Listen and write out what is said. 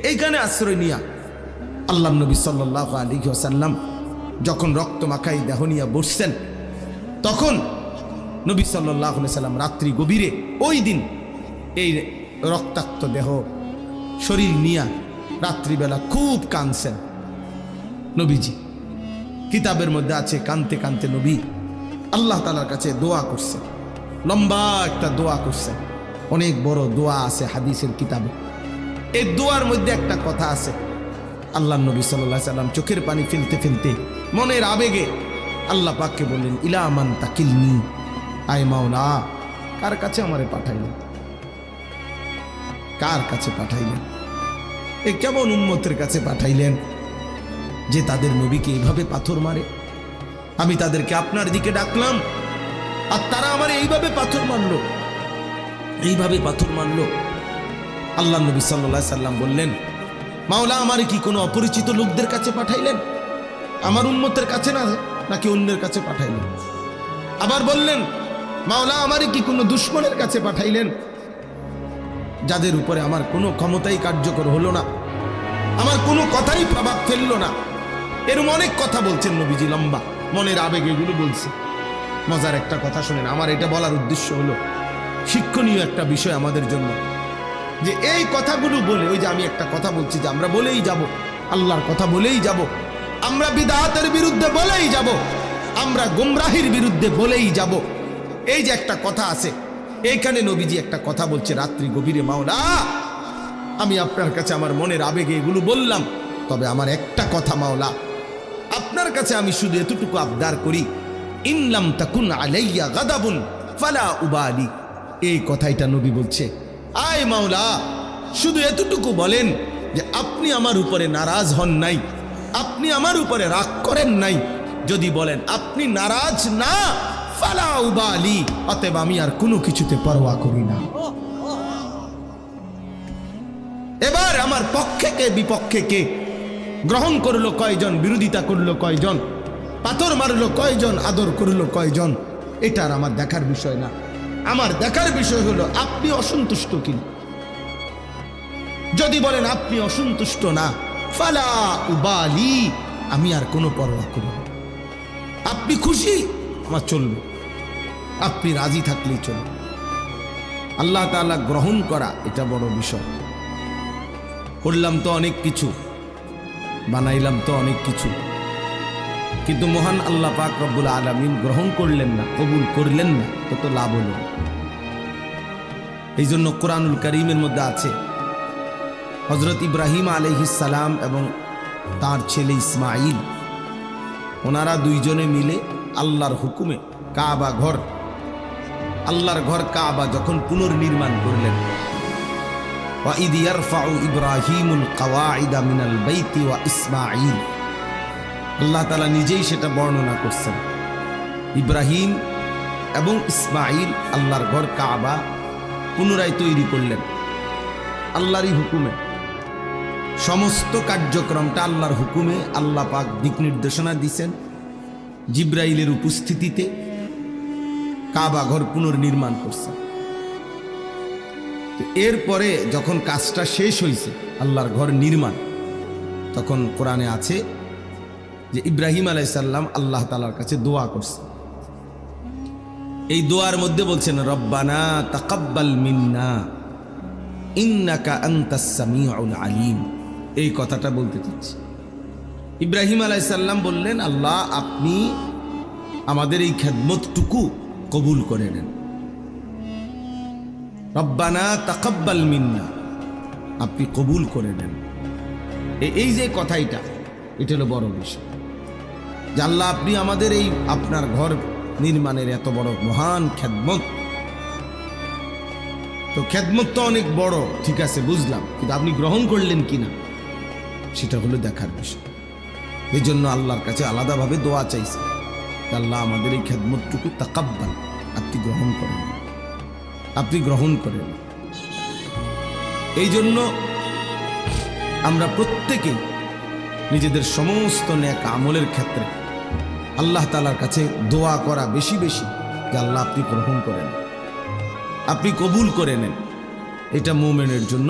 এইখানে আশ্রয় নিয়া আল্লাহ নবী সাল্লাল্লাহু আলাইহি ওয়াসাল্লাম যখন রক্ত মাখাই দেহ নিয়া বসছেন, তখন নবী সাল্লাল্লাহু আলাইহি ওয়াসাল্লাম রাত্রি গভীরে ওই দিন এই রক্তাক্ত দেহ শরীর নিয়া রাত্রিবেলা খুব কাঁদছেন নবীজি। কিতাবের মধ্যে আছে কাঁদতে কাঁদতে নবী আল্লাহ তাআলার কাছে দোয়া করছেন, লম্বা একটা দোয়া করছেন। অনেক বড় দোয়া আছে হাদিসের কিতাবে। এই দোয়ার মধ্যে একটা কথা আছে, আল্লাহ নবী সাল্লাল্লাহু আলাইহি সাল্লাম চোখের পানি ফেলতে ফেলতে মনের আবেগে আল্লাহ পাককে বললেন, ইলা মান তাকিলনি, আয় মাওলা কার কাছে আমারে পাঠাইলেন, কার কাছে পাঠাইলেন? এই কেমন উম্মতের কাছে পাঠাইলেন যে তাদের নবীকে এইভাবে পাথর মারে? আমি তাদেরকে আপনার দিকে ডাকলাম আর তারা আমার এইভাবে পাথর মারলো, এইভাবে পাথর মারলো। আল্লাহ নবী সাল্লাল্লাহু আলাইহি সাল্লাম বললেন, মাওলা আমারে কি কোনো অপরিচিত লোকদের কাছে পাঠাইলেন, আমার উম্মতের কাছে না নাকি অন্যের কাছে পাঠাইলেন? আবার বললেন, মাওলা আমারে কি কোনো দুশমনের কাছে পাঠাইলেন যাদের উপরে আমার কোনো ক্ষমতাই কার্যকর হলো না, আমার কোনো কথাই প্রভাব ফেললো না? এরকম অনেক কথা বলছেন নবীজি, লম্বা মনের আবেগ এগুলো বলছে। মজার একটা কথা শুনেন, আমার এটা বলার উদ্দেশ্য হলো শিক্ষণীয় একটা বিষয় আমাদের জন্য, যে এই কথাগুলো বলে, ওই যে আমি একটা কথা বলছি যে আমরা বলেই যাব, আল্লাহর কথা বলেই যাব, আমরা বিদআতের বিরুদ্ধে বলেই যাব, আমরা গুমরাহির বিরুদ্ধে বলেই যাব। এই যে একটা কথা আছে, এইখানে নবীজি একটা কথা বলছে রাত্রি গভীরে, মাওলা আমি আপনার কাছে আমার মনের আবেগে এগুলো বললাম, তবে আমার একটা কথা মাওলা, আপনার কাছে আমি শুধু এতটুকু আবদার করি, ইনলাম তাকুন আলাইয়া গাদাবুন ফালা উবালি। এই কথাইটা নবী বলছে, আয় মাওলা শুধু এতটুকু বলেন যে আপনি আমার উপরে নারাজ হন নাই, আপনি আমার উপরে রাগ করেন নাই। যদি বলেন আপনি নারাজ না, ফালা উবালি, অতএব আমি আর কোনো কিছুতে পরোয়া করি না। এবার আমার পক্ষে কে বিপক্ষে কে, গ্রহণ করলো কয়জন, বিরোধিতা করলো কয়জন, পাথর মারলো কয়জন, আদর করলো কয়জন, এটা আর আমার দেখার বিষয় না। আমার দেখার বিষয় হলো আপনি অসন্তুষ্ট কিনা। যদি বলেন আপনি অসন্তুষ্ট না, ফালা উবালি, আমি আর কোনো পরোয়া করি না। আপনি খুশি, আমার চলবে, আপনি রাজি থাকলেই চলবে। আল্লাহ তাআলা গ্রহণ করা এটা বড় বিষয়। করলাম তো অনেক কিছু, বানাইলাম তো অনেক কিছু, কিন্তু মহান আল্লাহ পাক রব্বুল আলামিন গ্রহণ করলেন না, কবুল করলেন না, তো লাভ হলো। এই জন্য কোরআনুল কারীমের মধ্যে আছে হযরত ইব্রাহিম আলাইহিস সালাম এবং তার ছেলে ইসমাঈল, ওনারা দুইজনে মিলে আল্লাহর হুকুমে কাবা ঘর, আল্লাহর ঘর কাবা যখন পুনর্নির্মাণ করলেন, ওয়া ইদ ইয়ারফাউ ইব্রাহিমুল কাওয়াইদা মিনাল বাইতি ওয়া ইসমাঈল, আল্লাহ তাআলা নিজেই সেটা বর্ণনা করছেন। ইব্রাহিম এবং ইসমাঈল আল্লাহর ঘর কাবা পুনরায় তৈরি করলেন আল্লাহরই হুকুমে। সমস্ত কার্যক্রমটা আল্লাহর হুকুমে, আল্লাহ পাক দিক নির্দেশনা দিয়েছেন। জিব্রাইলের উপস্থিতিতে কাবা ঘর পুনর্নির্মাণ করছেন। এরপরে যখন কাজটা শেষ হয়েছে, আল্লাহর ঘর নির্মাণ, তখন কোরআনে আছে যে ইব্রাহিম আলাইহিস সালাম আল্লাহ তাআলার কাছে দোয়া করছেন। এই দোয়ার মধ্যে বলছেন, রব্বানা তাকাব্বাল মিন্না ইন্নাকা আনতাস সামিউল আলিম। এই কথাটা বলতে চাচ্ছি। ইব্রাহিম আলাইহিস সালাম বললেন, আল্লাহ আপনি আমাদের এই খেদমতটুকু কবুল করে নেন। রব্বানা তাকাব্বাল মিন্না, আপনি কবুল করে নেন। এই যে কথাইটা, এটা হলো বড় বিষয় যে আল্লাহ আপনি আমাদের এই আপনার ঘর নির্মাণের এত বড় মহান খেদমত, তো খেদমত তো অনেক বড়, ঠিক আছে বুঝলাম, কিন্তু আপনি গ্রহণ করলেন কিনা সেটা হলো দেখার বিষয়। এই জন্য আল্লাহর কাছে আলাদাভাবে দোয়া চাইছে, আল্লাহ আমাদের এই খেদমতটুকু তাকাব্বাল, আপনি গ্রহণ করেন, আপনি গ্রহণ করেন। এই জন্য আমরা প্রত্যেকেই নিজেদের সমস্ত নেক আমলের ক্ষেত্রে আল্লাহ তাআলার কাছে দোয়া করা বেশি বেশি, যে আল্লাহ আপনি গ্রহণ করেন, আপনি কবুল করে নেন। এটা মুমিনের জন্য